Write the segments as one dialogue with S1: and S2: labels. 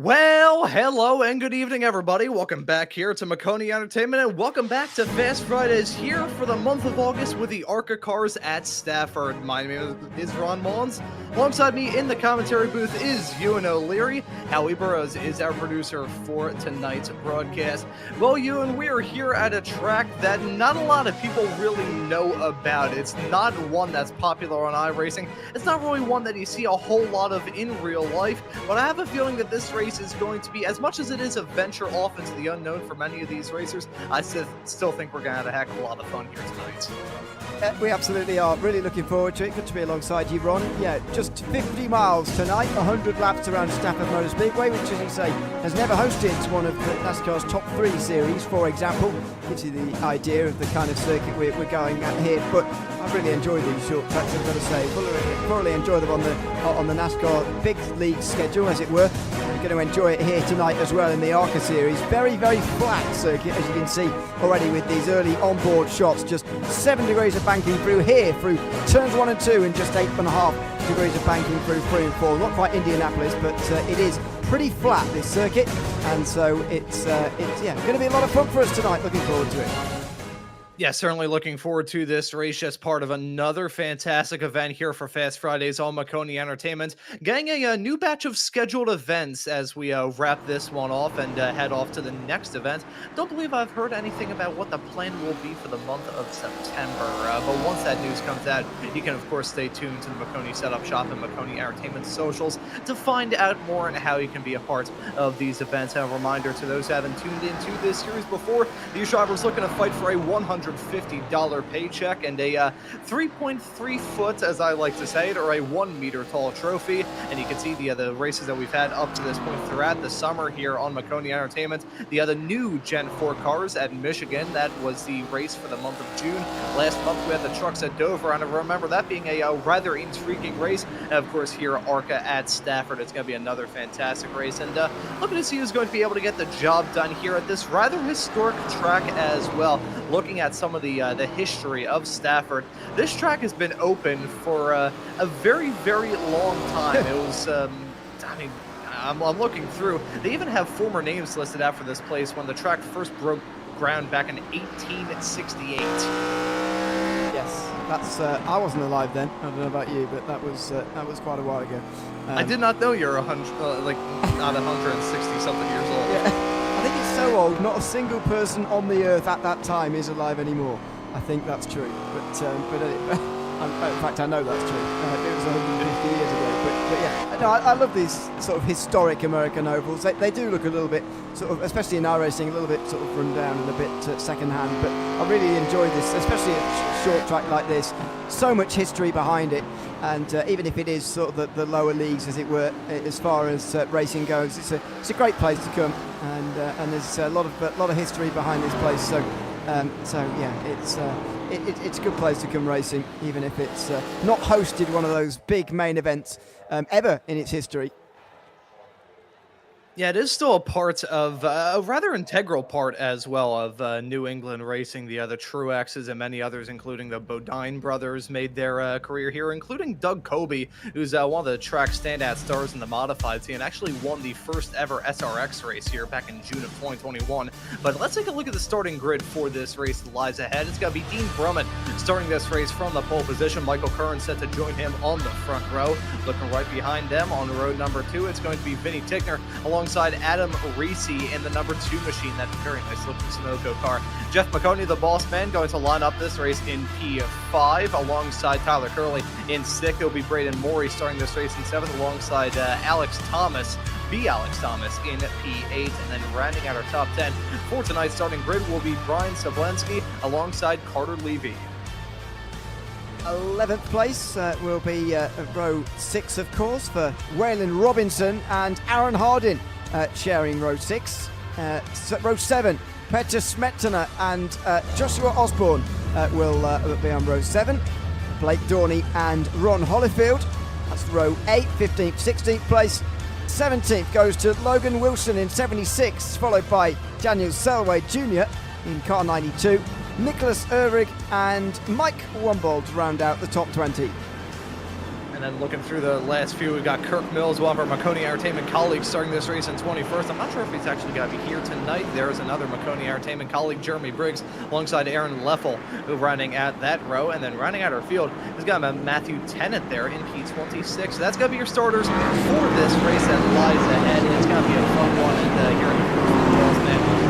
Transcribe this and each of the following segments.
S1: Well, hello and good evening, everybody. Welcome back here to Maconi Entertainment, and welcome back to Fast Fridays here for the month of August with the ARCA cars at Stafford. My name is Ron Mullins. Alongside me in the commentary booth is Ewan O'Leary. Howie Burrows is our producer for tonight's broadcast. Well, Ewan, we are here at a track that not a lot of people really know about. It's not one that's popular on iRacing. It's not really one that you see a whole lot of in real life, but I have a feeling that this race is going to be, as much as it is a venture off into the unknown for many of these racers, I still think we're going to have a heck of a lot of fun here tonight.
S2: We absolutely are. Really looking forward to it. Good to be alongside you, Ron. Yeah, just 50 miles tonight, 100 laps around Stafford Motor Speedway, which, as you say, has never hosted one of NASCAR's top 3 series, for example. Gives you the idea of the kind of circuit we're going at here. But I really enjoy these short tracks, I've got to say. Thoroughly enjoy them on the NASCAR Big League schedule, as it were. We're going to enjoy it here tonight as well in the ARCA series. Very, very flat circuit, as you can see already with these early onboard shots. Just 7 degrees of banking through here, through turns 1 and 2, and just 8.5 degrees of banking through 3 and 4. Not quite Indianapolis, but it is pretty flat, this circuit, and so it's going to be a lot of fun for us tonight. Looking forward to it.
S1: Yeah, certainly looking forward to this race as part of another fantastic event here for Fast Fridays on Maconi Entertainment. Getting a new batch of scheduled events as we wrap this one off and head off to the next event. Don't believe I've heard anything about what the plan will be for the month of September, but once that news comes out, you can of course stay tuned to the Maconi Setup Shop and Maconi Entertainment socials to find out more on how you can be a part of these events. And a reminder to those who haven't tuned into this series before, these drivers looking to fight for a $150 paycheck and a 3.3 foot, as I like to say it, or a 1 meter tall trophy. And you can see the races that we've had up to this point throughout the summer here on Maconi Entertainment. The other new Gen 4 cars at Michigan, that was the race for the month of June. Last month we had the trucks at Dover, and I remember that being a rather intriguing race. And of course here ARCA at Stafford, it's going to be another fantastic race, and looking to see who's going to be able to get the job done here at this rather historic track as well. Looking at some of the history of Stafford, this track has been open for a very, very long time. It was, I'm looking through. They even have former names listed out for this place when the track first broke ground back in 1868.
S2: Yes, that's. I wasn't alive then. I don't know about you, but that was quite a while ago.
S1: I did not know you're not 160 something years old.
S2: Yeah. I think it's so old, not a single person on the earth at that time is alive anymore. I think that's true, but in fact I know that's true. It was 150 years ago, but yeah, no, I love these sort of historic American ovals. They do look a little bit sort of, especially in iRacing, a little bit sort of run down and a bit second-hand, but I really enjoy this, especially a short track like this. So much history behind it, and even if it is sort of the lower leagues, as it were, as far as racing goes, it's a great place to come, and there's a lot of history behind this place. So yeah, it's a good place to come racing, even if it's not hosted one of those big main events ever in its history.
S1: Yeah, it is still a part of, a rather integral part as well of New England racing. The other Truexes and many others, including the Bodine brothers, made their career here, including Doug Coby, who's one of the track standout stars in the modified scene, actually won the first ever SRX race here back in June of 2021. But let's take a look at the starting grid for this race that lies ahead. It's going to be Dean Brummett starting this race from the pole position. Michael Curran set to join him on the front row. Looking right behind them on road number 2, it's going to be Vinny Tickner alongside Adam Reese in the number 2 machine, that very nice looking Sunoco car. Jeff Maconi, the boss man, going to line up this race in P5 alongside Tyler Curley in 6th. It'll be Braden Morey starting this race in 7th alongside Alex Thomas in P8, and then rounding out our top 10 for tonight's starting grid will be Brian Sablensky alongside Carter Levy.
S2: 11th place will be row 6, of course, for Waylon Robinson and Aaron Hardin sharing row 6. Row 7, Petter Smetana and Joshua Osborne will be on row 7. Blake Dorney and Ron Holyfield. That's row 8, 15th, 16th place. 17th goes to Logan Wilson in 76, followed by Daniel Selway Jr. in car 92. Nicholas Ervig and Mike Wombold round out the top 20.
S1: And then looking through the last few, we've got Kirk Mills, one of our Maconi Entertainment colleagues, starting this race in 21st. I'm not sure if he's actually going to be here tonight. There's another Maconi Entertainment colleague, Jeremy Briggs, alongside Aaron Leffel, who running at that row. And then running out our field, we've got Matthew Tennant there in P26. So that's going to be your starters for this race that lies ahead. It's going to be a fun one. And here in the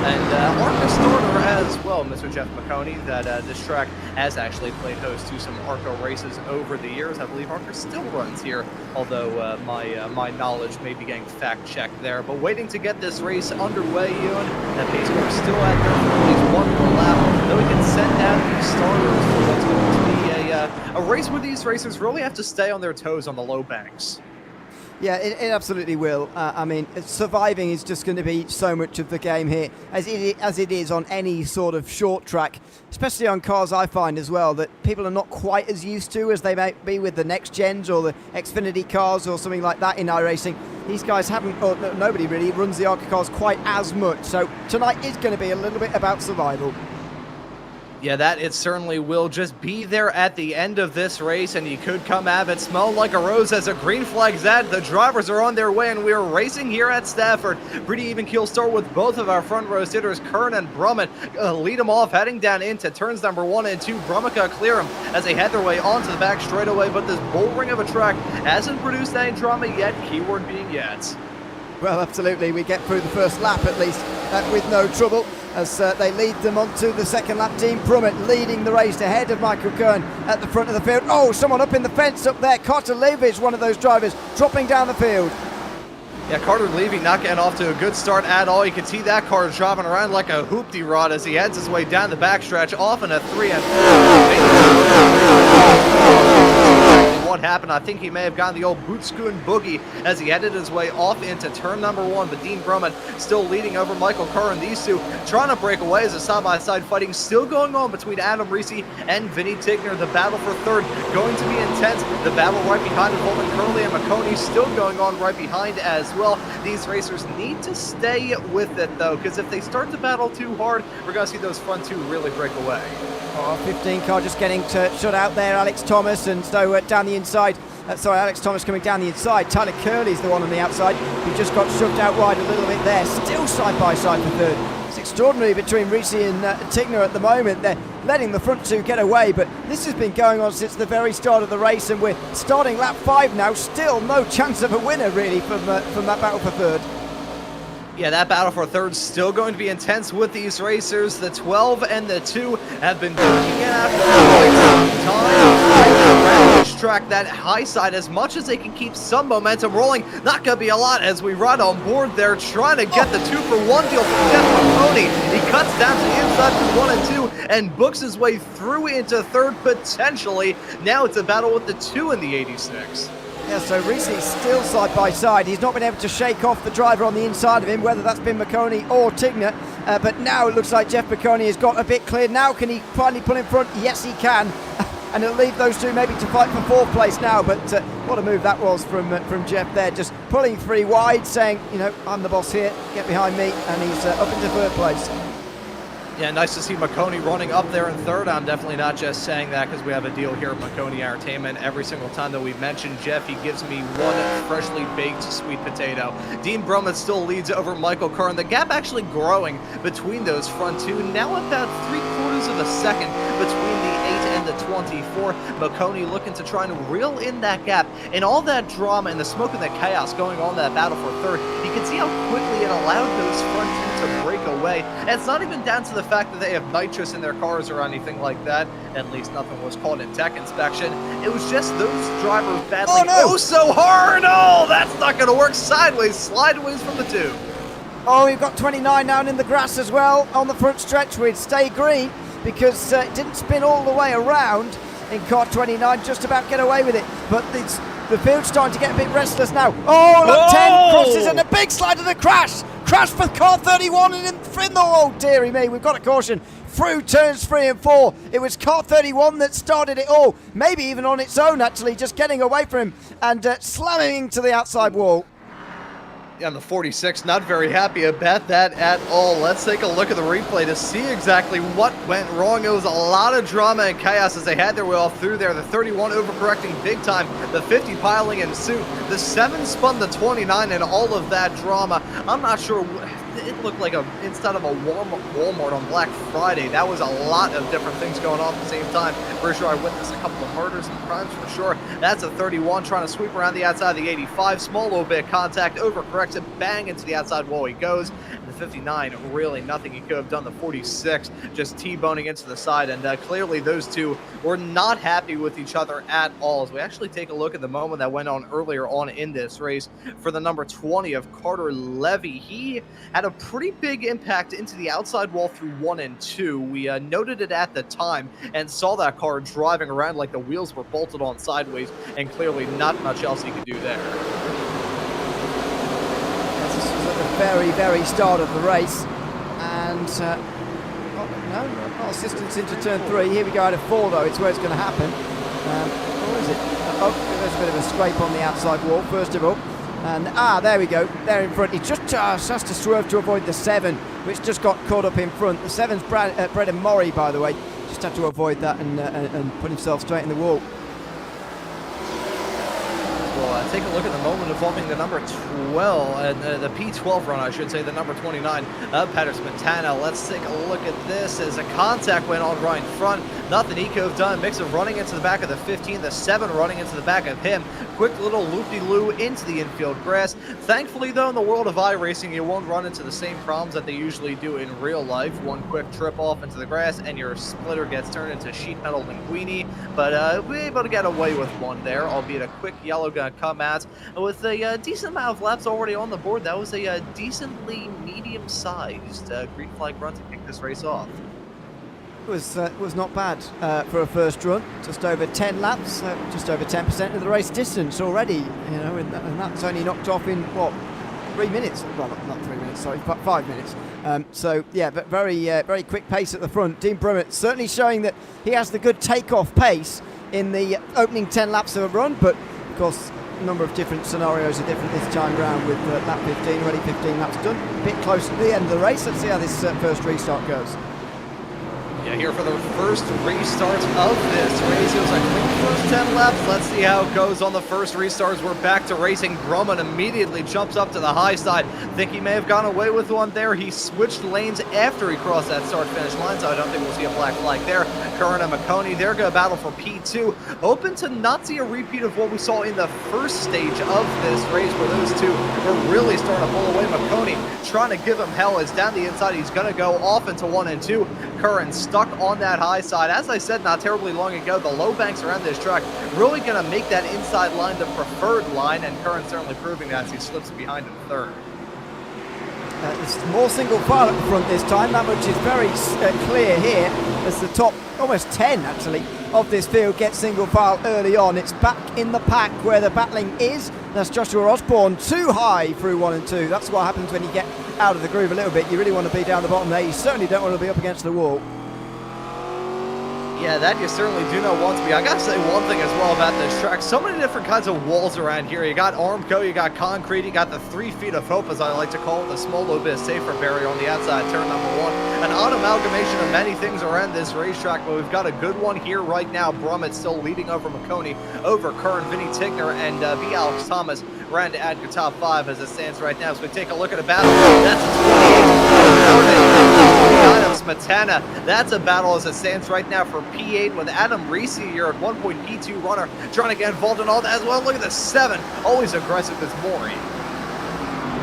S1: and ARCA starter as well, Mr. Jeff Maconi, that this track has actually played host to some ARCA races over the years. I believe ARCA still runs here, although my knowledge may be getting fact-checked there. But waiting to get this race underway, Ewan. That pace car still out there for at least one more lap, though we can send out these starters for what's going to be a race where these racers really have to stay on their toes on the low banks.
S2: Yeah, it absolutely will. I mean, surviving is just going to be so much of the game here, as it is on any sort of short track, especially on cars I find as well, that people are not quite as used to as they might be with the next gens or the Xfinity cars or something like that in iRacing. These guys haven't, or nobody really runs the ARCA cars quite as much, so tonight is going to be a little bit about survival.
S1: Yeah, that it certainly will. Just be there at the end of this race, and you could come out of it smelling like a rose as a green flag's at. The drivers are on their way, and we're racing here at Stafford. Pretty even keel start with both of our front row sitters, Kern and Brummett. Lead them off, heading down into turns number 1 and 2. Brummett clear them as they head their way onto the back straightaway, but this bull ring of a track hasn't produced any drama yet, keyword being yet.
S2: Well, absolutely. We get through the first lap at least with no trouble as they lead them onto the second lap. Dean Brummett leading the race ahead of Michael Kern at the front of the field. Oh, someone up in the fence up there. Carter Levy is one of those drivers dropping down the field.
S1: Yeah, Carter Levy not getting off to a good start at all. You can see that car driving around like a hoopty-rod as he heads his way down the backstretch off in a 3 and 4. What happened? I think he may have gotten the old bootscoon boogie as he headed his way off into turn number 1, but Dean Brummett still leading over Michael Kerr, and these two trying to break away as a side-by-side fighting still going on between Adam Reese and Vinny Tigner. The battle for third going to be intense. The battle right behind Coleman Curley and Maconi still going on right behind as well. These racers need to stay with it though, because if they start to battle too hard, we're going to see those front two really break away.
S2: Oh, 15 car just getting shut out there, Alex Thomas, and so down the inside. Alex Thomas coming down the inside. Tyler Curley's the one on the outside who just got shoved out wide a little bit there. Still side by side for third. It's extraordinary between Reese and Tigner at the moment. They're letting the front two get away, but this has been going on since the very start of the race, and we're starting lap 5 now. Still no chance of a winner really from that battle for third.
S1: Yeah, that battle for third still going to be intense with these racers. The 12 and the 2 have been duking it out for quite some time. Around this track, that high side, as much as they can keep some momentum rolling, not going to be a lot as we ride on board there, trying to get the 2-for-1 deal from Jeff Maconi. He cuts down to the inside for 1 and 2 and books his way through into third potentially. Now it's a battle with the 2 in the 86.
S2: Yeah, so Reese's still side by side. He's not been able to shake off the driver on the inside of him, whether that's been Maconi or Tigner. But now it looks like Jeff Maconi has got a bit clear. Now can he finally pull in front? Yes, he can. And it'll leave those two maybe to fight for fourth place now. But what a move that was from Jeff there. Just pulling 3 wide, saying, you know, I'm the boss here, get behind me. And he's up into third place.
S1: Yeah, nice to see Maconi running up there in third. I'm definitely not just saying that because we have a deal here at Maconi Entertainment. Every single time that we mention Jeff, he gives me one freshly baked sweet potato. Dean Brummett still leads over Michael Kern. The gap actually growing between those front two. Now about 3/4 of a second between the 8 and the 24. Maconi looking to try and reel in that gap. And all that drama and the smoke and the chaos going on in that battle for third, you can see how quickly it allowed those front two to break away. And it's not even down to the fact that they have nitrous in their cars or anything like that. At least nothing was called in tech inspection. It was just those drivers battling so hard. Oh, that's not going to work. Sideways, slideways from the 2.
S2: Oh, we've got 29 down in the grass as well on the front stretch with Stay Green, because it didn't spin all the way around in car 29, just about get away with it. But the field's starting to get a bit restless now. Oh, look, 10 crosses and a big slide of the crash. Crash for car 31 and in the, oh dearie me, we've got a caution through turns 3 and 4. It was car 31 that started it all, maybe even on its own actually, just getting away from him and slamming into the outside wall.
S1: Yeah, the 46, not very happy about that at all. Let's take a look at the replay to see exactly what went wrong. It was a lot of drama and chaos as they had their way off through there. The 31 overcorrecting big time, the 50 piling in suit, the 7 spun the 29, and all of that drama. I'm not sure. It looked like instead of a Walmart on Black Friday. That was a lot of different things going on at the same time. For sure, I witnessed a couple of murders and crimes for sure. That's a 31 trying to sweep around the outside of the 85. Small little bit of contact, overcorrects it, bang into the outside wall he goes. And the 59, really nothing he could have done. The 46 just T-boning into the side. And clearly those two were not happy with each other at all. As we actually take a look at the moment that went on earlier on in this race for the number 20 of Carter Levy. He had a pretty big impact into the outside wall through 1 and 2. We noted it at the time and saw that car driving around like the wheels were bolted on sideways, and clearly not much else he could do there.
S2: This was at the very, very start of the race, and not assistance into turn 3. Here we go out of 4 though. It's where it's going to happen. Where is it? Oh, there's a bit of a scrape on the outside wall first of all. And there we go, there in front. He just has to swerve to avoid the 7, which just got caught up in front. The 7's Braden Murray, by the way, just had to avoid that and put himself straight in the wall.
S1: Well, take a look at the moment involving the number 12, the P12 run, I should say, the number 29 of Patterson Montana. Let's take a look at this as a contact went on right in front. Nothing he could have done. Mix of running into the back of the 15, the 7 running into the back of him. Quick little loop-de-loo into the infield grass. Thankfully, though, in the world of iRacing, you won't run into the same problems that they usually do in real life. One quick trip off into the grass, and your splitter gets turned into sheet metal linguine. But we were able to get away with one there, albeit a quick yellow gun come out with a decent amount of laps already on the board. That was a decently medium-sized green flag run to kick this race off.
S2: Was not bad for a first run. Just over 10 laps, just over 10% of the race distance already. You know, and that's only knocked off in what, 3 minutes? Well, not 3 minutes, sorry, 5 minutes. So yeah, but very quick pace at the front. Dean Brummett certainly showing that he has the good takeoff pace in the opening 10 laps of a run, but of course a number of different scenarios are different this time round with lap 15, already 15 laps done. A bit close to the end of the race. Let's see how this first restart goes.
S1: Yeah, here for the first restart of this race. It was a quick first 10 laps. Let's see how it goes on the first restarts. We're back to racing. Grumman immediately jumps up to the high side. Think he may have gone away with one there. He switched lanes after he crossed that start-finish line, so I don't think we'll see a black flag there. Curran and Maconi, they're going to battle for P2. Open to not see a repeat of what we saw in the first stage of this race, where those two were really starting to pull away. Maconi trying to give him hell. Is down the inside. He's going to go off into 1 and 2. Curran stuck on that high side. As I said not terribly long ago, the low banks around this track really going to make that inside line the preferred line, and Curran certainly proving that as he slips behind in third.
S2: It's more single file at the front this time. That much is very clear here as the top, almost 10 actually, of this field gets single file early on. It's back in the pack where the battling is. That's Joshua Osborne too high through 1 and 2. That's what happens when you get out of the groove a little bit. You really want to be down the bottom there. You certainly don't want to be up against the wall.
S1: Yeah, that you certainly do not want to be. I gotta say one thing as well about this track. So many different kinds of walls around here. You got Armco, you got concrete, you got the 3 feet of hope, as I like to call it, the small little bit of safer barrier on the outside, turn number 1. An odd amalgamation of many things around this racetrack, but we've got a good one here right now. Brummett still leading over Maconi, over Curran, Vinny Tigner, and V. Alex Thomas ran to add your top 5 as it stands right now. So we take a look at a battle. That's a 28 of Smetana. That's a battle as it stands right now for P8 with Adam Reese, your at 1 point P2 runner, trying to get involved in all that as well. Look at the 7, always aggressive as Maury.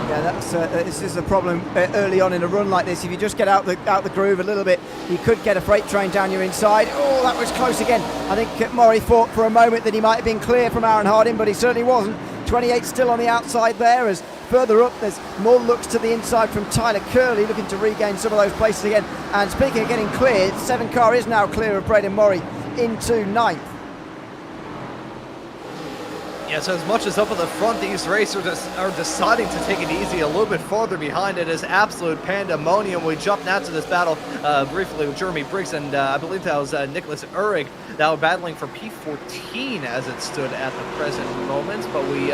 S2: Yeah, that's this is a problem early on in a run like this. If you just get out the groove a little bit, you could get a freight train down your inside. Oh, that was close again. I think Maury thought for a moment that he might have been clear from Aaron Harding, but he certainly wasn't. 28 still on the outside there. As further up, there's more looks to the inside from Tyler Curley, looking to regain some of those places again. And speaking of getting cleared, 7 car is now clear of Braden Murray into 9th.
S1: Yeah, so as much as up at the front, these racers are deciding to take it easy. A little bit farther behind it is absolute pandemonium. We jump now to this battle briefly with Jeremy Briggs, and I believe that was Nicholas Uhrig that were battling for P14 as it stood at the present moment. But we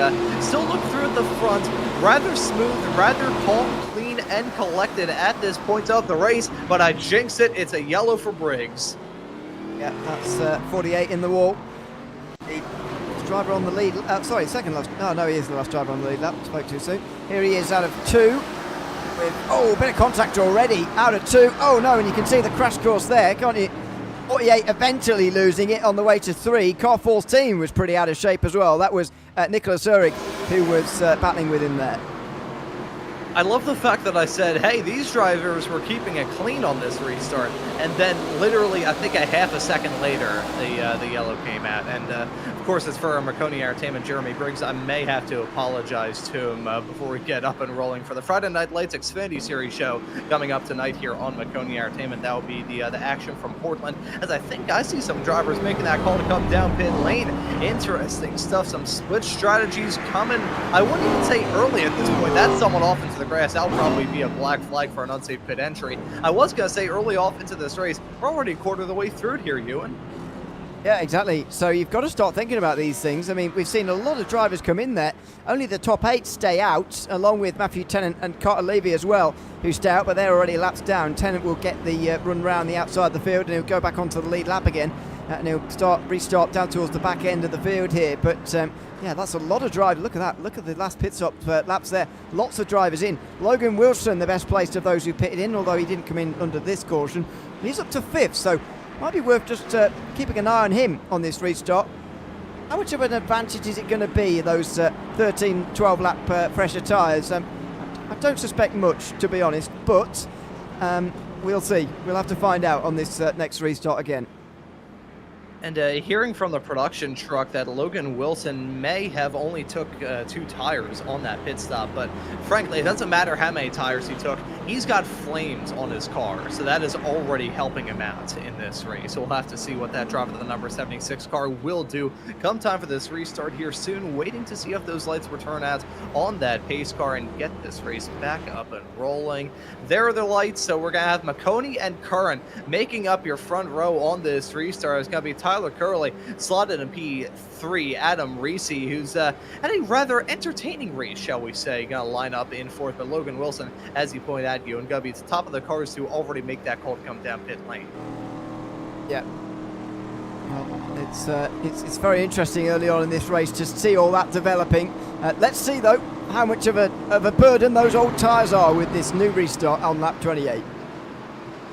S1: still look through at the front. rather smooth, rather calm, clean, and collected at this point of the race, but I jinxed it. It's a yellow for Briggs.
S2: Yeah, that's 48 in the wall. The driver on the lead. Sorry, second last. Oh, no, he is the last driver on the lead lap. Spoke too soon. Here he is out of 2. With, a bit of contact already. Out of 2. Oh, no, and you can see the crash course there, can't you? 48 eventually losing it on the way to 3. Carfall's team was pretty out of shape as well. That was Nicholas Uhrig who was battling with him there.
S1: I love the fact that I said, hey, these drivers were keeping it clean on this restart, and then literally, I think a half a second later, the yellow came out. And of course, it's for Maconi Entertainment, Jeremy Briggs. I may have to apologize to him before we get up and rolling for the Friday Night Lights Xfinity Series show coming up tonight here on Maconi Entertainment. That will be the action from Portland, as I think I see some drivers making that call to come down pit lane. Interesting stuff, some split strategies coming. I wouldn't even say early at this point. That's someone off into the grass. That'll probably be a black flag for an unsafe pit entry. I was going to say early off into this race, we're already a quarter of the way through it here, Ewan.
S2: Yeah, exactly. So you've got to start thinking about these things. I mean, we've seen a lot of drivers come in there. Only the top 8 stay out, along with Matthew Tennant and Carter Levy as well, who stay out, but they're already laps down. Tennant will get the run round the outside the field, and he'll go back onto the lead lap again. And he'll restart down towards the back end of the field here. But yeah, that's a lot of drivers. Look at that. Look at the last pit stop laps there. Lots of drivers in. Logan Wilson, the best placed of those who pitted in, although he didn't come in under this caution. He's up to 5th, so might be worth just keeping an eye on him on this restart. How much of an advantage is it going to be, those 13, 12 lap fresher tyres? I don't suspect much, to be honest, but we'll see. We'll have to find out on this next restart again.
S1: And hearing from the production truck that Logan Wilson may have only took 2 tires on that pit stop, but frankly, it doesn't matter how many tires he took. He's got flames on his car, so that is already helping him out in this race. We'll have to see what that driver of the number 76 car will do come time for this restart here soon. Waiting to see if those lights will turn out on that pace car and get this race back up and rolling. There are the lights, so we're going to have Maconi and Curran making up your front row on this restart. It's going to be Tyler Curley slotted in P3, Adam Reese, who's had a rather entertaining race, shall we say, going to line up in 4th, but Logan Wilson, as you pointed out, you and Gubby, it's the top of the cars to already make that call to come down pit lane. Yeah.
S2: Well, it's very interesting early on in this race to see all that developing. Let's see, though, how much of a burden those old tyres are with this new restart on lap 28.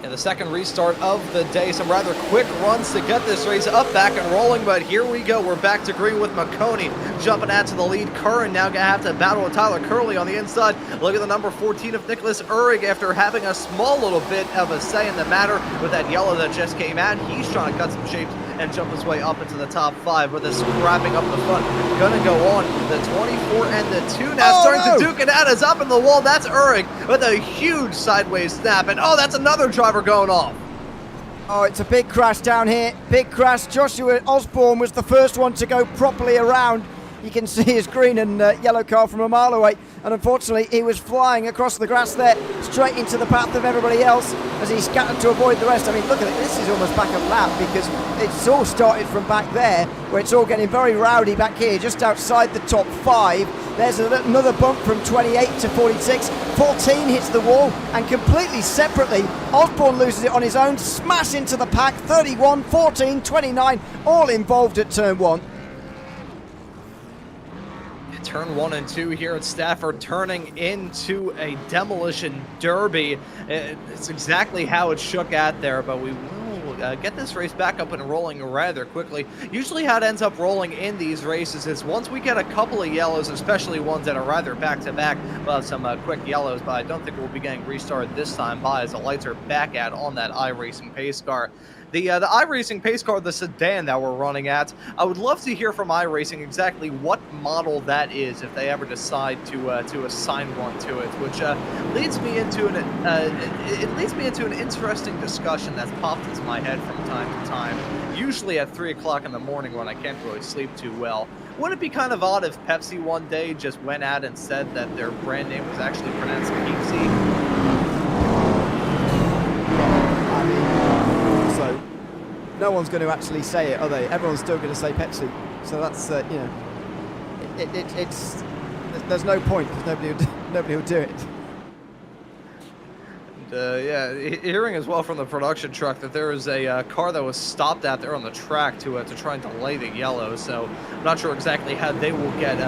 S1: And the second restart of the day, some rather quick runs to get this race up, back and rolling, but here we go. We're back to green with Maconi jumping out to the lead. Curran now going to have to battle with Tyler Curley on the inside. Look at the number 14 of Nicholas Uhrig after having a small little bit of a say in the matter with that yellow that just came out. He's trying to cut some shapes and jump his way up into the top 5 with this wrapping up the front. Gonna go on the 24 and the 2 now, starting to duke it out. Is up in the wall. That's Uhrig with a huge sideways snap, and that's another driver going off.
S2: Oh, it's a big crash down here. Big crash. Joshua Osborne was the first one to go properly around. You can see his green and yellow car from a mile away, and unfortunately he was flying across the grass there, straight into the path of everybody else as he scattered to avoid the rest. I mean, look at it, this is almost back of lap because it's all started from back there, where it's all getting very rowdy back here, just outside the top 5. There's another bump from 28 to 46. 14 hits the wall, and completely separately, Osborne loses it on his own, smash into the pack. 31, 14, 29, all involved at turn 1.
S1: Turn 1 and 2 here at Stafford, turning into a demolition derby. It's exactly how it shook out there, but we will get this race back up and rolling rather quickly. Usually how it ends up rolling in these races is once we get a couple of yellows, especially ones that are rather back-to-back, we'll have some quick yellows, but I don't think we'll be getting restarted this time by as the lights are back out on that iRacing pace car. The iRacing pace car, the sedan that we're running at, I would love to hear from iRacing exactly what model that is if they ever decide to assign one to it, which leads me into an interesting discussion that's popped into my head from time to time, usually at 3 o'clock in the morning when I can't really sleep too well. Wouldn't it be kind of odd if Pepsi one day just went out and said that their brand name was actually pronounced Pepsi?
S2: So no one's going to actually say it, are they? Everyone's still going to say Pepsi. So that's, you know, it's there's no point because nobody will do it.
S1: Yeah, hearing as well from the production truck that there was a car that was stopped out there on the track to try and delay the yellow. So I'm not sure exactly how they will get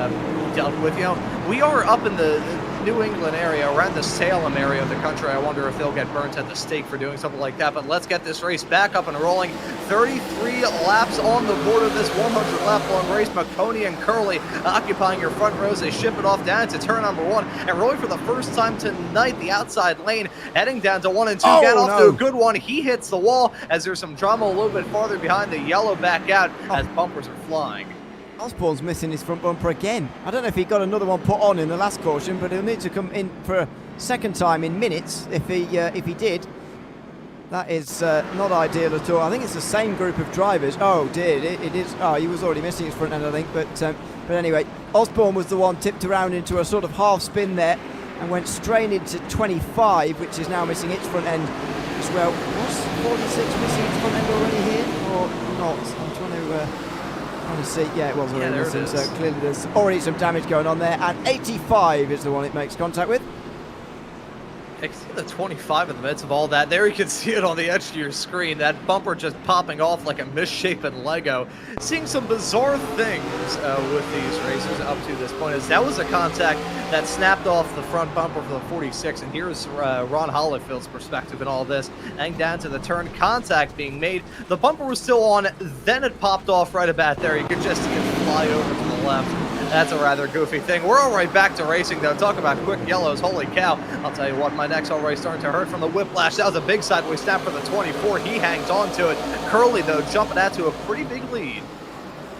S1: dealt with. You know, we are up in the New England area, around the Salem area of the country. I wonder if they'll get burnt at the stake for doing something like that. But let's get this race back up and rolling. 33 laps on the board of this 100-lap long race. Maconi and Curley occupying your front rows. They ship it off down to turn number 1. And rolling for the first time tonight, the outside lane, heading down to 1 and 2. Get off to a good one. He hits the wall as there's some drama a little bit farther behind. The yellow back out as bumpers are flying.
S2: Osborne's missing his front bumper again. I don't know if he got another one put on in the last caution, but he'll need to come in for a second time in minutes if he did. That is not ideal at all. I think it's the same group of drivers. Oh dear, it is. Oh, he was already missing his front end, I think. But anyway, Osborne was the one tipped around into a sort of half spin there and went straight into 25, which is now missing its front end as well. Was 46 missing its front end already here or not? I'm trying to see. Yeah, it was already missing. So clearly there's already some damage going on there. And 85 is the one it makes contact with.
S1: I can see the 25 in the midst of all that. There you can see it on the edge of your screen. That bumper just popping off like a misshapen Lego. Seeing some bizarre things with these racers up to this point. As that was a contact that snapped off the front bumper for the 46. And here's Ron Hollifield's perspective in all this. Heading down to the turn, contact being made. The bumper was still on, then it popped off right about there. You could just see it fly over to the left. That's a rather goofy thing. We're all right back to racing, though. Talk about quick yellows. Holy cow. I'll tell you what, my neck's already starting to hurt from the whiplash. That was a big sideways snap for the 24. He hangs on to it. Curley, though, jumping out to a pretty big lead.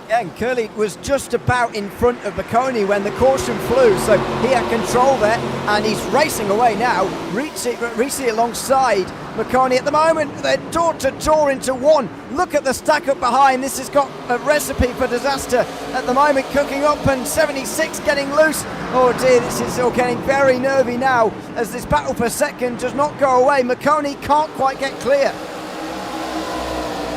S2: Yeah, and Curley was just about in front of Maconi when the caution flew, so he had control there, and he's racing away now. Ricci alongside Maconi at the moment. They're door-to-door into 1. Look at the stack up behind. This has got a recipe for disaster at the moment cooking up, and 76 getting loose. Oh dear, this is all getting very nervy now as this battle for second does not go away. Maconi can't quite get clear.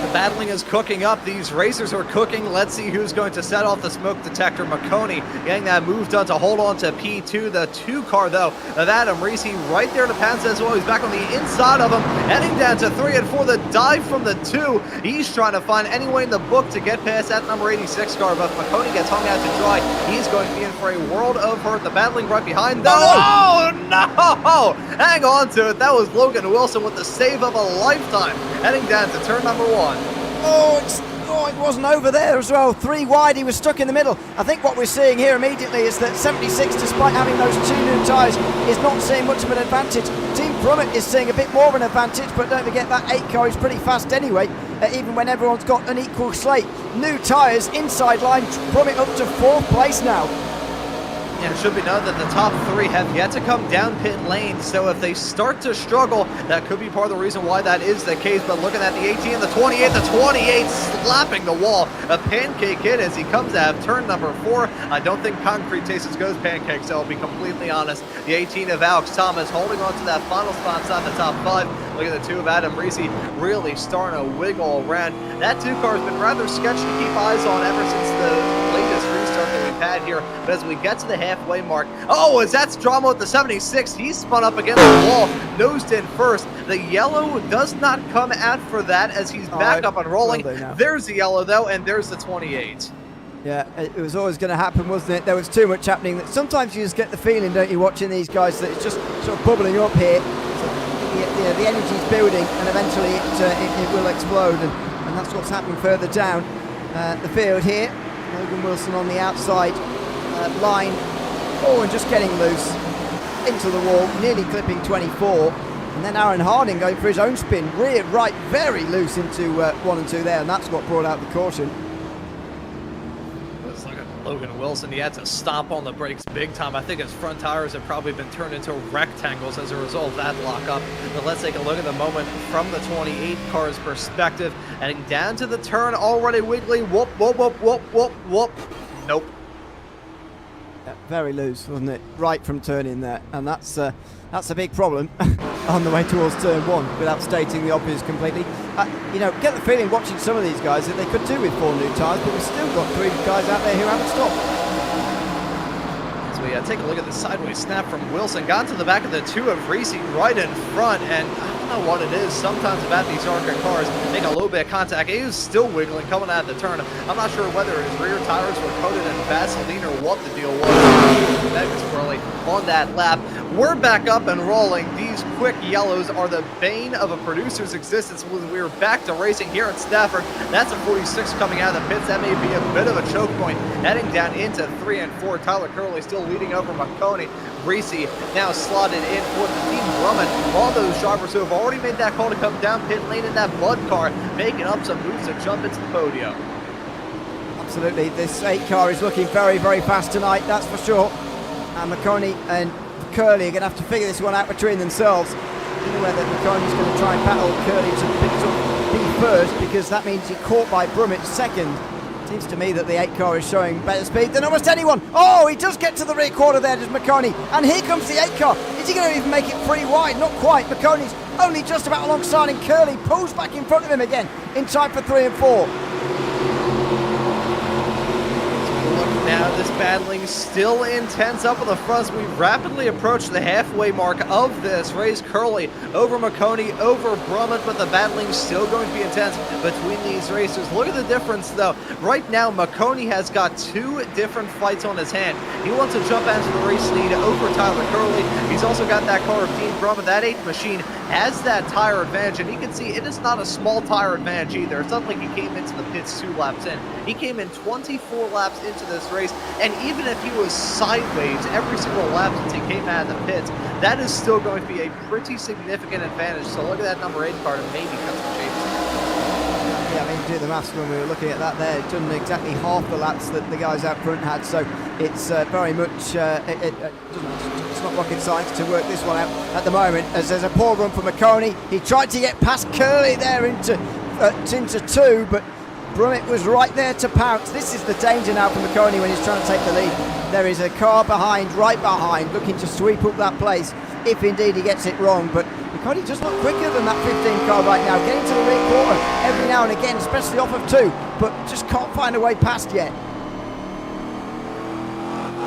S1: The battling is cooking up. These racers are cooking. Let's see who's going to set off the smoke detector. Maconi getting that move done to hold on to P2. The 2 car, though, of Adam Ricci right there to pass as well. He's back on the inside of him, heading down to 3 and 4. The dive from the 2. He's trying to find any way in the book to get past that number 86 car, but Maconi gets hung out to dry. He's going to be in for a world of hurt. The battling right behind them. Oh, no! Hang on to it. That was Logan Wilson with the save of a lifetime, heading down to turn number 1.
S2: Oh, it wasn't over there as well. 3 wide, he was stuck in the middle. I think what we're seeing here immediately is that 76, despite having those 2 new tyres, is not seeing much of an advantage. Team Brummett is seeing a bit more of an advantage, but don't forget that 8 car is pretty fast anyway, even when everyone's got an equal slate. New tyres, inside line, Brummett up to 4th place now.
S1: And it should be noted that the top 3 have yet to come down pit lane, so if they start to struggle, that could be part of the reason why that is the case. But looking at the 18, the 28 slapping the wall. A pancake hit as he comes out of turn number 4. I don't think concrete tastes as good as pancakes, so I'll be completely honest. The 18 of Alex Thomas holding on to that final spot inside the top 5. Look at the 2 of Adam Ricci really starting to wiggle around. That 2 car has been rather sketchy to keep eyes on ever since the latest restart that we've had here. But as we get to the halfway mark, oh, as that's drama with the 76, he's spun up against the wall, nosed in first. The yellow does not come out for that as he's back up and rolling. There's the yellow, though, and there's the 28. Yeah,
S2: it was always going to happen, wasn't it? There was too much happening. Sometimes you just get the feeling, don't you, watching these guys, that it's just sort of bubbling up here. The energy's building, and eventually it will explode, and that's what's happening further down the field here. Logan Wilson on the outside line. Oh, and just getting loose into the wall, nearly clipping 24. And then Aaron Harding going for his own spin, rear right, very loose into 1 and 2 there, and that's what brought out the caution.
S1: Looks like Logan Wilson, he had to stomp on the brakes big time. I think his front tires have probably been turned into rectangles as a result of that lockup. But let's take a look at the moment from the 28 car's perspective. Heading down to the turn, already wiggly, whoop, whoop, whoop, whoop, whoop, whoop. Nope.
S2: Very loose, wasn't it? Right from turning there, and that's a big problem on the way towards turn 1, without stating the obvious completely. You know, get the feeling watching some of these guys that they could do with 4 new tyres, but we've still got 3 guys out there who haven't stopped.
S1: As we take a look at the sideways snap from Wilson. Got to the back of the two of Reese right in front, and I don't know what it is. Sometimes about these ARCA cars make a little bit of contact. He was still wiggling coming out of the turn. I'm not sure whether his rear tires were coated in Vaseline or what the deal was. That was early on that lap. We're back up and rolling. These quick yellows are the bane of a producer's existence. We're back to racing here at Stafford. That's a 46 coming out of the pits. That may be a bit of a choke point. Heading down into 3 and 4. Tyler Curley still leading over Maconi. Reese now slotted in for the team. Drummond, all those drivers who have already made that call to come down pit lane in that mud car, making up some moves to jump into the podium.
S2: Absolutely, this 8 car is looking very, very fast tonight, that's for sure. And Maconi and Curley are going to have to figure this one out between themselves. I don't know whether Maconi's going to try and battle Curley to be first, because that means he caught by Brummett second. Seems to me that the 8 car is showing better speed than almost anyone. Oh, he does get to the rear quarter there, does Maconi. And here comes the 8 car. Is he going to even make it pretty wide? Not quite. Maconi's only just about alongside, and Curley pulls back in front of him again in time for 3 and 4.
S1: Now this battling still intense up on the front. We rapidly approach the halfway mark of this race. Curley over Maconi, over Brummett, but the battling still going to be intense between these racers. Look at the difference though. Right now Maconi has got 2 different fights on his hand. He wants to jump into the race lead over Tyler Curley. He's also got that car of Dean Brummett. That 8th machine has that tire advantage, and you can see it is not a small tire advantage either. It's not like he came into the pits 2 laps in. He came in 24 laps into this race, and even if he was sideways every single lap since he came out of the pits, that is still going to be a pretty significant advantage. So look at that number 8 car to maybe cut some shapes.
S2: Yeah, I mean, do the maths when we were looking at that there. It's done exactly half the laps that the guys out front had, so it's very much, it's not rocket science to work this one out at the moment, as there's a poor run for Maconi. He tried to get past Curley there into 2, but Brummett was right there to pounce. This is the danger now for Maconi when he's trying to take the lead. There is a car behind, right behind, looking to sweep up that place if indeed he gets it wrong. But Maconi just look quicker than that 15 car right now, getting to the rear quarter every now and again, especially off of 2, but just can't find a way past yet.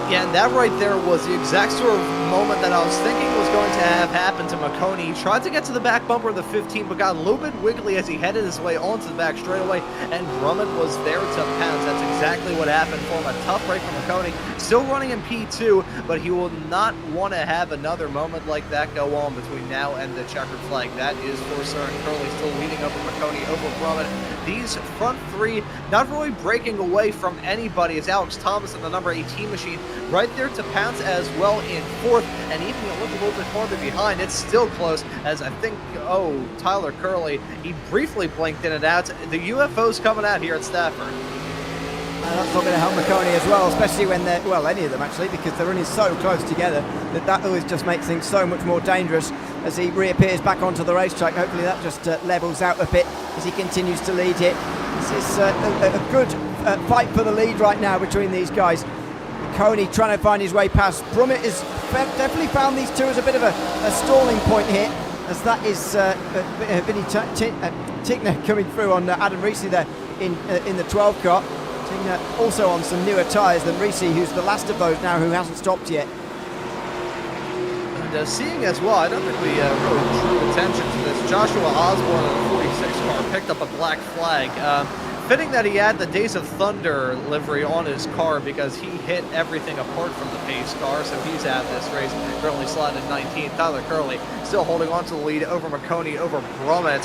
S1: Yeah, and that right there was the exact sort of moment that I was thinking was going to have happened to Maconi. He tried to get to the back bumper of the 15, but got a little bit wiggly as he headed his way onto the back straightaway, and Drummond was there to pounce. That's exactly what happened for him. A tough break from Maconi. Still running in P2, but he will not want to have another moment like that go on between now and the checkered flag. That is for certain. Curley still leading over Maconi, over Drummond. These front 3 not really breaking away from anybody, as Alex Thomas in the number 18 machine right there to pounce as well in 4th, and even to look a little bit farther behind, it's still close, as I think, Tyler Curley, he briefly blinked in and out. The UFO's coming out here at Stafford.
S2: And that's not going to help Maconi as well, especially when they're, well, any of them actually, because they're running so close together that always just makes things so much more dangerous as he reappears back onto the racetrack. Hopefully that just levels out a bit as he continues to lead here. This is a good fight for the lead right now between these guys. Maconi trying to find his way past. Brummett has definitely found these 2 as a bit of a stalling point here, as that is Vinny Tickner coming through on Adam Reese there in the 12 car. Tickner also on some newer tyres than Reese, who's the last of those now who hasn't stopped yet.
S1: And seeing as well, I don't think we really drew attention to this. Joshua Osborne in the 46 car picked up a black flag. Fitting that he had the Days of Thunder livery on his car, because he hit everything apart from the pace car, so he's out of this race. Currently slotted 19th. Tyler Curley still holding on to the lead over Maconi, over Brummett.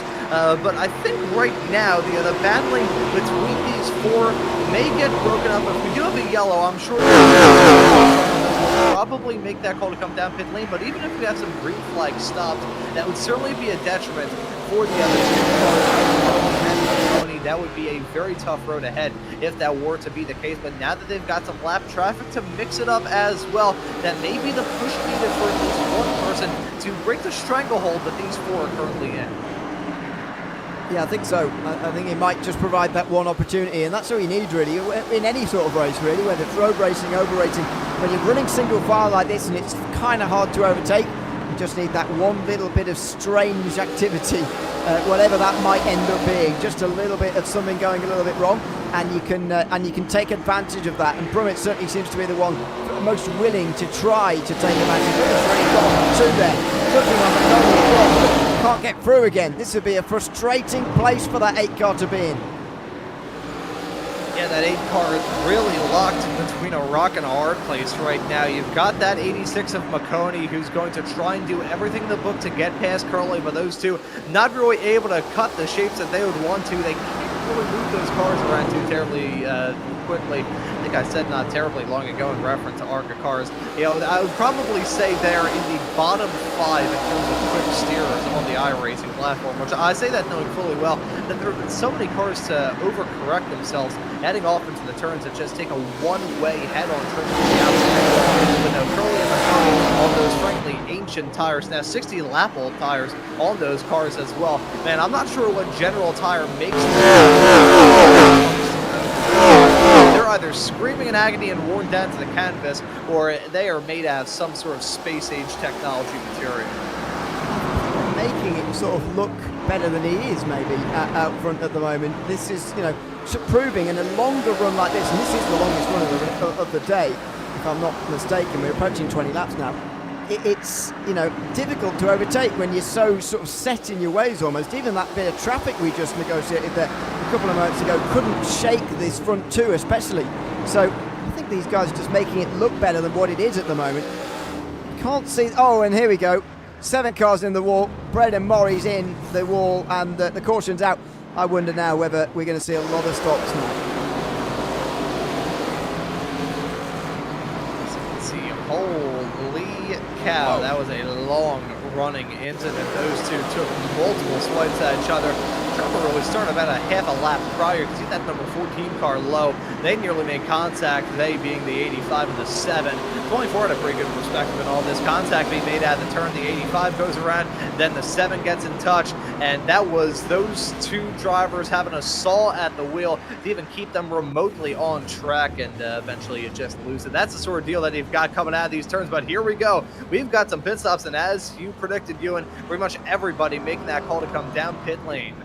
S1: But I think right now the battling between these 4 may get broken up. If we do have a yellow, I'm sure we'll probably make that call to come down pit lane, but even if we have some green flag stopped, that would certainly be a detriment for the other 2 cars. That would be a very tough road ahead if that were to be the case. But now that they've got some lap traffic to mix it up as well, that may be the push needed for at least one person to break the stranglehold that these 4 are currently in.
S2: Yeah, I think so. I think it might just provide that one opportunity, and that's all you need really in any sort of race really, whether it's road racing, over-racing. When you're running single file like this and it's kind of hard to overtake, you just need that one little bit of strange activity, whatever that might end up being, just a little bit of something going a little bit wrong, and you can take advantage of that. And Brummett certainly seems to be the one most willing to try to take advantage of it. It's already got two there, looking on the goal, can't get through again. This would be a frustrating place for that 8 car to be in.
S1: Yeah, that 8 car is really locked between a rock and a hard place right now. You've got that 86 of Maconi, who's going to try and do everything in the book to get past Curly, but those two not really able to cut the shapes that they would want to. They can't really move those cars around too terribly quickly. I think I said not terribly long ago in reference to ARCA cars. You know, I would probably say they're in the bottom 5 in terms of quick steerers on the iRacing platform, which I say that knowing fully well that there have been so many cars to overcorrect themselves, heading off into the turns that just take a one-way head-on turn to the outside. But no, Curly and Maconi on those frankly ancient tires, now 60-lap-old tires on those cars as well. Man, I'm not sure what General Tire makes them. They're either screaming in agony and worn down to the canvas, or they are made out of some sort of space-age technology material.
S2: Making him sort of look better than he is, maybe, out front at the moment. This is, you know, proving in a longer run like this, and this is the longest run of the day, if I'm not mistaken. We're approaching 20 laps now. It's, you know, difficult to overtake when you're so sort of set in your ways almost. Even that bit of traffic we just negotiated there a couple of moments ago couldn't shake this front two especially. So I think these guys are just making it look better than what it is at the moment. Can't see, oh, and here we go. 7 cars in the wall, Braden Murray's in the wall, and the caution's out. I wonder now whether we're going to see a lot of stops now.
S1: Let's see, holy cow, that was a long running incident. Those two took multiple swipes at each other. Trevor really started about a half a lap prior. You can see that number 14 car low. They nearly made contact, they being the 85 and the 7. 24 had a pretty good perspective in all this. Contact being made at the turn, the 85 goes around, then the 7 gets in touch, and that was those two drivers having a saw at the wheel to even keep them remotely on track, and eventually you just lose it. That's the sort of deal that you've got coming out of these turns, but here we go. We've got some pit stops, and as you predicted, Ewan, pretty much everybody making that call to come down pit lane.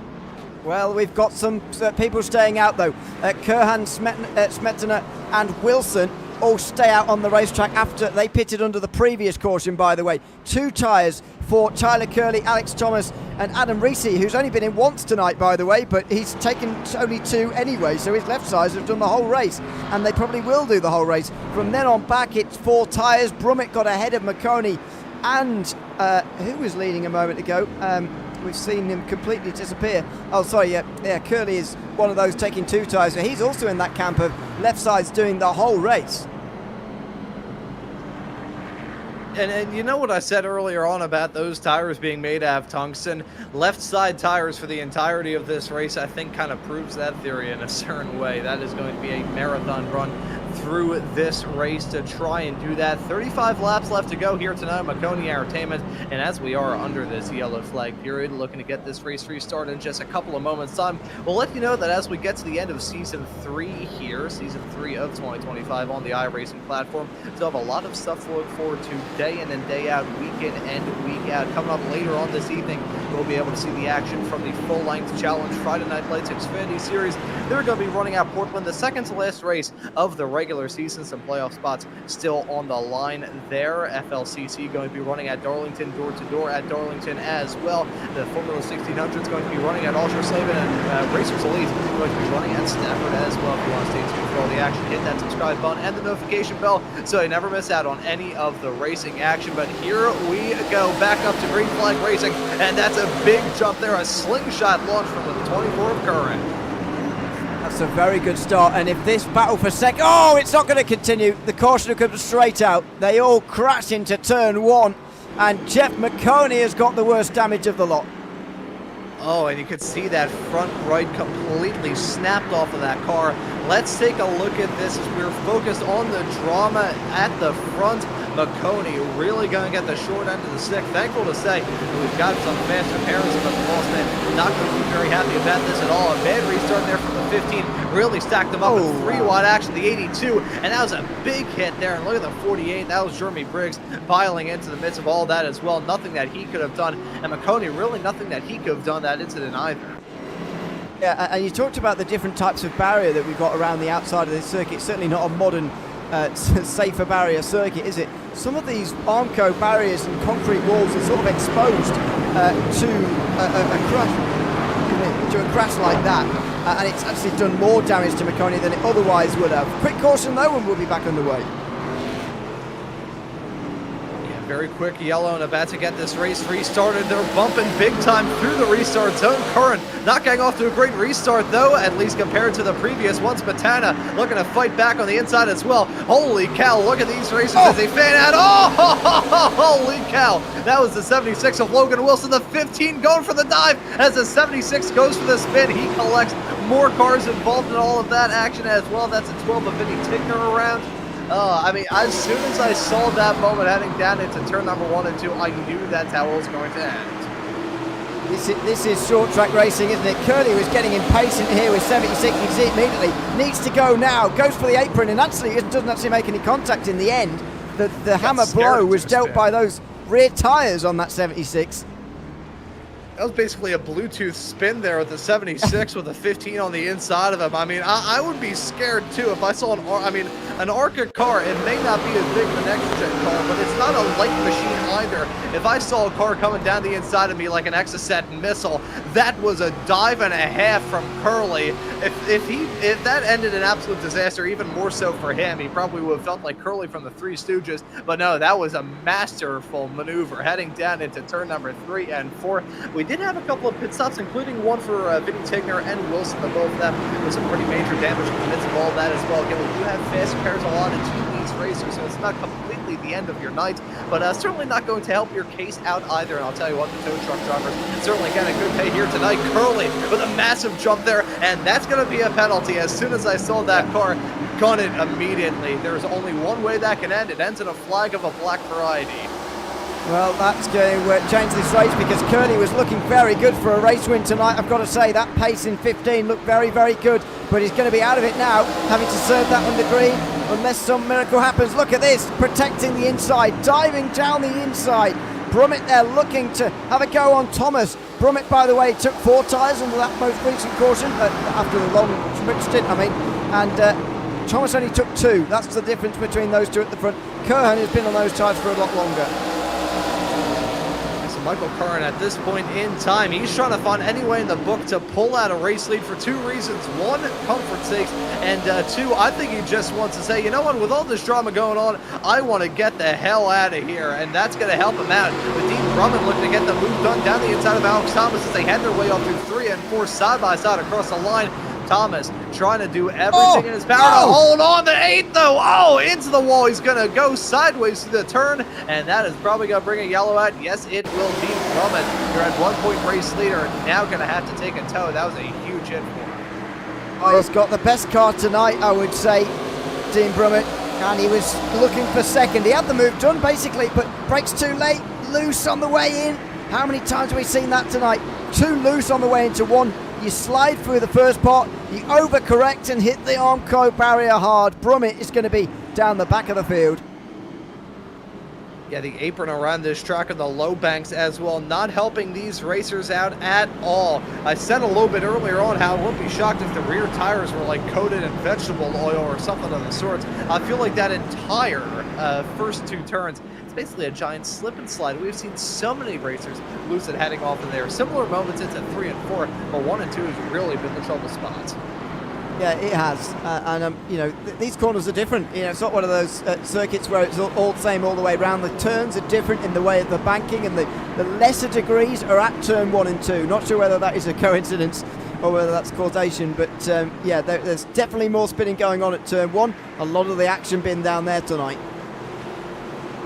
S2: Well, we've got some people staying out, though. Kurhan, Smetana and Wilson all stay out on the racetrack after they pitted under the previous caution, by the way. 2 tyres for Tyler Curley, Alex Thomas and Adam Reese, who's only been in once tonight, by the way, but he's taken only 2 anyway, so his left sides have done the whole race, and they probably will do the whole race. From then on back, it's 4 tyres. Brummett got ahead of Maconi, and who was leading a moment ago? We've seen him completely disappear. Oh, sorry, yeah, Curley is one of those taking 2 tyres, so he's also in that camp of left sides doing the whole race.
S1: And you know what I said earlier on about those tires being made out of tungsten? Left side tires for the entirety of this race, I think, kind of proves that theory in a certain way. That is going to be a marathon run through this race to try and do that. 35 laps left to go here tonight, Maconi Entertainment, and as we are under this yellow flag period, looking to get this race restarted in just a couple of moments time, we'll let you know that as we get to the end of season 3 here, season 3 of 2025 on the iRacing platform, still have a lot of stuff to look forward to day in and day out, week in and week out. Coming up later on this evening, we'll be able to see the action from the full-length challenge Friday Night Lights Xfinity Series. They're going to be running out Portland, the second to last race of the regular season. Some playoff spots still on the line there. FLCC going to be running at Darlington, door-to-door at Darlington as well. The Formula 1600 is going to be running at Aldershaven, and Racers Elite going to be running at Stafford as well. If you want to stay tuned for all the action, hit that subscribe button and the notification bell so you never miss out on any of the racing action. But here we go, back up to green flag racing, and that's a big jump there, a slingshot launch from the 24 of Curran.
S2: That's a very good start, and if this battle for second, oh, it's not going to continue. The caution comes straight out. They all crash into turn 1, and Jeff Maconi has got the worst damage of the lot.
S1: Oh, and you could see that front right completely snapped off of that car. Let's take a look at this as we're focused on the drama at the front. Maconi really going to get the short end of the stick. Thankful to say we've got some faster parents, but the boss man not going to be very happy about this at all. A bad restart there from the 15 really stacked them up with 3-wide action, the 82, and that was a big hit there. And look at the 48. That was Jeremy Briggs piling into the midst of all that as well. Nothing that he could have done, and Maconi really nothing that he could have done that incident either.
S2: Yeah, and you talked about the different types of barrier that we've got around the outside of this circuit. It's certainly not a modern, safer barrier circuit, is it? Some of these ARCA barriers and concrete walls are sort of exposed to a crash like that, and it's actually done more damage to Maconi than it otherwise would have. Quick caution though, and we'll be back underway.
S1: Very quick yellow and about to get this race restarted. They're bumping big time through the restart zone. Curran not getting off to a great restart though, at least compared to the previous ones. Matana looking to fight back on the inside as well. Holy cow, look at these racers as they fan out. Oh, holy cow. That was the 76 of Logan Wilson. The 15 going for the dive as the 76 goes for the spin. He collects more cars involved in all of that action as well. That's a 12 of Vinny Tigner around. I mean, as soon as I saw that moment heading down into turn number 1 and 2, I knew that's how it was going to end.
S2: This is short track racing, isn't it? Curly was getting impatient here with 76. You can see it immediately. Needs to go now. Goes for the apron and actually doesn't actually make any contact in the end. The hammer blow was dealt by those rear tyres on that 76.
S1: That was basically a Bluetooth spin there with the 76 with a 15 on the inside of him. I mean, I would be scared too if I saw an ARCA car. It may not be as big as an extra car, but it's not a light machine either. If I saw a car coming down the inside of me like an Exocet missile, that was a dive and a half from Curly. If that ended in absolute disaster, even more so for him, he probably would have felt like Curly from the Three Stooges. But no, that was a masterful maneuver heading down into turn number 3 and 4. We did have a couple of pit stops, including one for Vinny Tigner and Wilson, the both of them, with some pretty major damage in the midst of all that as well. Again, we do have fast pairs allotted to these racers, so it's not completely the end of your night, but certainly not going to help your case out either. And I'll tell you what, the tow truck drivers certainly getting a good pay here tonight. Curly with a massive jump there, and that's going to be a penalty. As soon as I saw that car, gun it immediately. There's only one way that can end. It ends in a flag of a black variety.
S2: Well, that's going to change this race because Kearney was looking very good for a race win tonight. I've got to say, that pace in 15 looked very, very good, but he's going to be out of it now, having to serve that on the green unless some miracle happens. Look at this, protecting the inside, diving down the inside. Brummett there looking to have a go on Thomas. Brummett, by the way, took 4 tyres under that most recent caution, after the long stint, and Thomas only took 2. That's the difference between those two at the front. Kerhan has been on those tyres for a lot longer.
S1: Michael Curran at this point in time, he's trying to find any way in the book to pull out a race lead for 2 reasons. 1, comfort sakes, and 2, I think he just wants to say, you know what, with all this drama going on, I want to get the hell out of here, and that's going to help him out. With Dean Drummond looking to get the move done down the inside of Alex Thomas as they head their way off through 3 and 4 side by side across the line. Thomas trying to do everything in his power to hold on to 8 though. Oh, into the wall. He's going to go sideways through the turn, and that is probably going to bring a yellow out. Yes, it will be Drummond. You're at 1-point race leader, now going to have to take a tow. That was a huge hit for him.
S2: Oh, he's got the best car tonight, I would say, Dean Brummett, and he was looking for second. He had the move done, basically, but brakes too late, loose on the way in. How many times have we seen that tonight? 2 loose on the way into 1. You slide through the first part, you overcorrect and hit the Armco barrier hard. Brummett is going to be down the back of the field.
S1: Yeah, the apron around this track and the low banks as well, not helping these racers out at all. I said a little bit earlier on how I wouldn't be shocked if the rear tires were like coated in vegetable oil or something of the sort. I feel like that entire first 2 turns, it's basically a giant slip and slide. We've seen so many racers lose it heading off in there. Similar moments into 3 and 4, but 1 and 2 has really been the trouble spots.
S2: Yeah, it has, and you know, these corners are different. You know, it's not one of those circuits where it's all the same all the way around. The turns are different in the way of the banking, and the lesser degrees are at turn 1 and 2. Not sure whether that is a coincidence or whether that's causation, but yeah, there's definitely more spinning going on at turn 1. A lot of the action been down there tonight.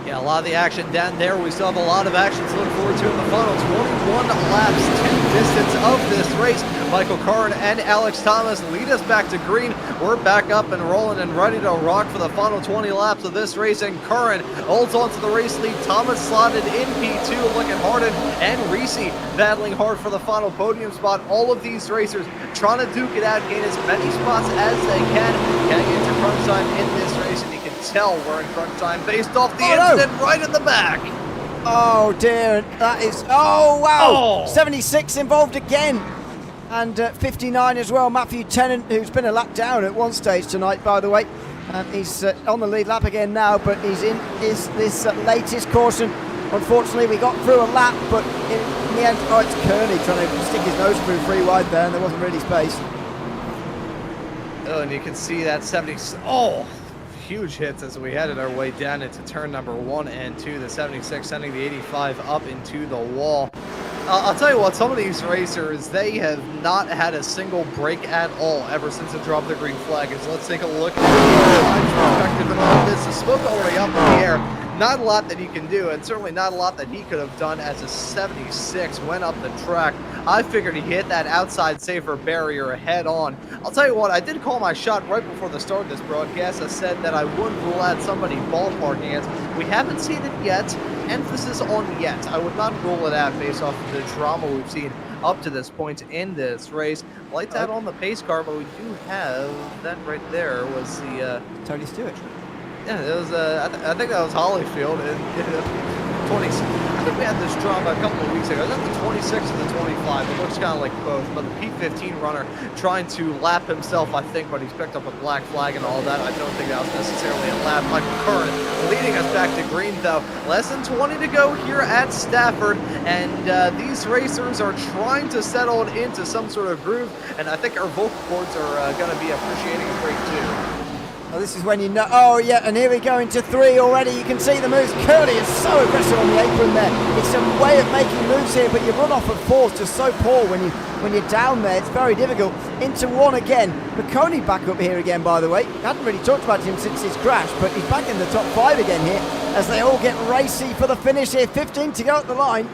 S1: Yeah, a lot of the action down there. We still have a lot of action to look forward to in the final 21 laps to distance of this race. Michael Curran and Alex Thomas lead us back to green. We're back up and rolling and ready to rock for the final 20 laps of this race. And Curran holds on to the race lead. Thomas slotted in P2, looking hard, and Reese battling hard for the final podium spot. All of these racers trying to duke it out, gain as many spots as they can, getting into crunch time in this race. And you can tell we're in crunch time based off the incident right in the back.
S2: Oh dear, that is, oh wow, 76 involved again. And 59 as well, Matthew Tennant, who's been a lap down at one stage tonight, by the way. He's on the lead lap again now, but he's in this latest caution. Unfortunately, we got through a lap, but in the end, it's Kearney trying to stick his nose through 3 wide there, and there wasn't really space.
S1: Oh, and you can see that 70. Huge hits as we headed our way down into turn number 1 and 2. The 76 sending the 85 up into the wall. I'll tell you what, some of these racers, they have not had a single break at all ever since it dropped the green flag. So let's take a look at the perspective and all this. The smoke already up in the air. Not a lot that he can do, and certainly not a lot that he could have done as a 76 went up the track. I figured he hit that outside safer barrier head on. I'll tell you what, I did call my shot right before the start of this broadcast. I said that I would rule out somebody ballparking it. We haven't seen it yet. Emphasis on yet. I would not rule it out based off of the drama we've seen up to this point in this race. Lights out on the pace car, but we do have that right there was the
S2: Tony Stewart.
S1: Yeah, it was. I think that was Hollyfield in 20. I think we had this drama a couple of weeks ago. Is that the 26 or the 25? It looks kind of like both. But the P15 runner trying to lap himself, I think, but he's picked up a black flag and all that. I don't think that was necessarily a lap. Michael Curran leading us back to green, though. Less than 20 to go here at Stafford, and these racers are trying to settle it into some sort of groove. And I think our vocal cords are going to be appreciating a great too.
S2: Oh, this is when you know. Oh, yeah, and here we go into 3 already. You can see the moves. Curly is so aggressive on the apron there. It's a way of making moves here, but your run-off of 4 is just so poor when you're down there. It's very difficult. Into 1 again. Maconi back up here again, by the way. Hadn't really talked about him since his crash, but he's back in the top 5 again here as they all get racy for the finish here. 15 to go at the line.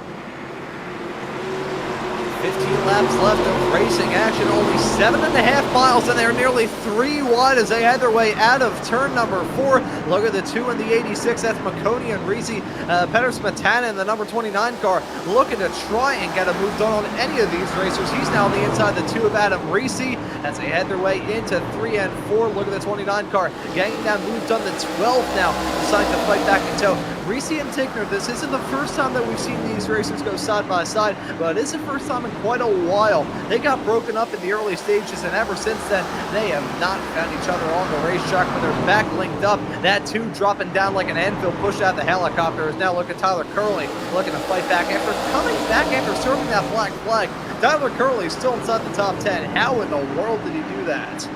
S1: 15 laps left of racing action, only 7.5 miles, and they're nearly 3 wide as they head their way out of turn number 4. Look at the 2 and the 86. That's Maconi and Reese. Smetana in the number 29 car looking to try and get a move done on any of these racers. He's now on the inside the 2 of Adam Reese as they head their way into 3 and 4. Look at the 29 car getting that move done. The 12 now deciding to fight back in tow. Reese and Tickner, this isn't the first time that we've seen these racers go side by side, but it is the first time in quite a while. They got broken up in the early stages, and ever since then, they have not found each other on the racetrack, but they're back linked up. That 2 dropping down like an anvil, pushed out the helicopter, is now looking at Tyler Curley, looking to fight back after coming back after serving that black flag. Tyler Curley is still inside the top 10. How in the world did he do that?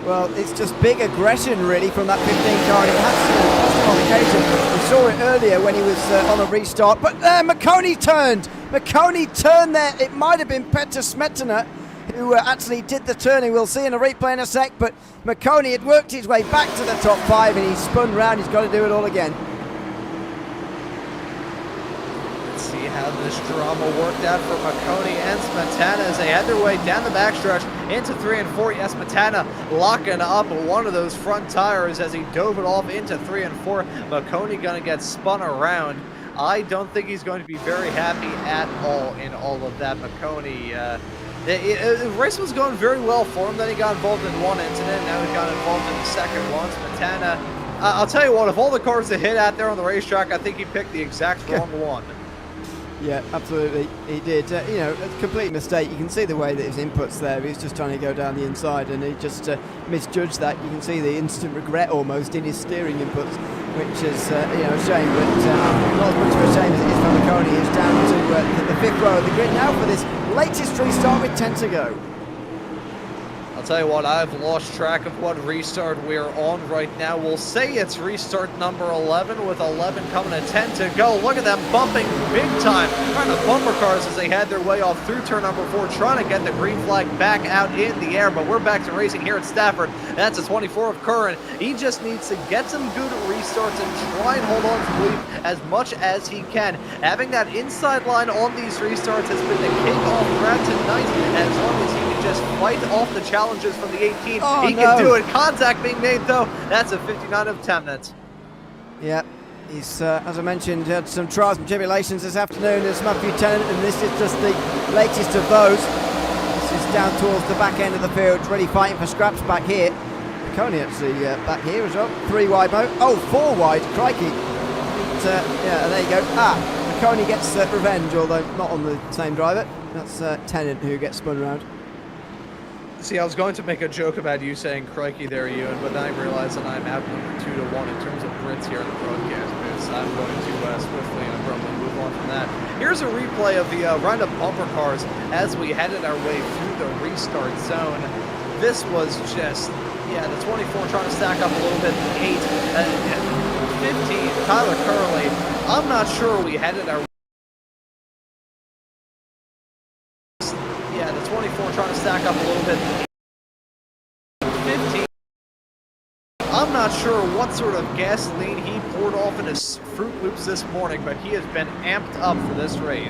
S2: Well, it's just big aggression, really, from that 15 car. It has on occasion. We saw it earlier when he was on a restart. But Maconi turned. Maconi turned there. It might have been Petter Smetana who actually did the turning. We'll see in a replay in a sec. But Maconi had worked his way back to the top 5, and he spun round. He's got to do it all again.
S1: See how this drama worked out for Maconi and Smetana as they had their way down the backstretch into 3 and 4. Yes, Smetana locking up one of those front tires as he dove it off into 3 and 4. Maconi going to get spun around. I don't think he's going to be very happy at all in all of that. Maconi, the race was going very well for him. Then he got involved in one incident. Now he got involved in the second one. Smetana, I'll tell you what, of all the cars that hit out there on the racetrack, I think he picked the exact wrong one.
S2: Yeah, absolutely, he did. You know, a complete mistake. You can see the way that his inputs there. He was just trying to go down the inside, and he just misjudged that. You can see the instant regret almost in his steering inputs, which is you know, a shame. But not as much of a shame as it is for Maconi. He's down to the 5th row of the grid now for this latest restart with 10 to go.
S1: I'll tell you what, I've lost track of what restart we're on right now. We'll say it's restart number 11 with 11 coming to 10 to go. Look at them bumping big time. Trying to bumper cars as they had their way off through turn number 4, trying to get the green flag back out in the air. But we're back to racing here at Stafford. That's a 24 of Curran. He just needs to get some good restarts and try and hold on to the lead as much as he can. Having that inside line on these restarts has been the kickoff threat tonight. As long as he can just fight off the challenges from the 18.
S2: Oh,
S1: he can do it. Contact being made, though. That's a 59 of Temnant.
S2: Yeah, he's, as I mentioned, had some trials and tribulations this afternoon as Matthew Tennant, and this is just the latest of those. This is down towards the back end of the field, really fighting for scraps back here. Maconi actually back here as well. 3 wide mode. Oh, 4 wide. Crikey. But, yeah, there you go. Maconi gets revenge, although not on the same driver. That's Tennant who gets spun around.
S1: See, I was going to make a joke about you saying crikey there, Ewan, but then I realized that I'm out number 2-1 in terms of Brits here in the broadcast booth, so I'm going to swiftly and abruptly move on from that. Here's a replay of the roundup bumper cars as we headed our way through the restart zone. This was just, yeah, the 24 trying to stack up a little bit, 8, 15, Tyler Curley. I'm not sure we headed our the 24 trying to stack up a little bit. 15. I'm not sure what sort of gasoline he poured off in his Fruit Loops this morning, but he has been amped up for this race.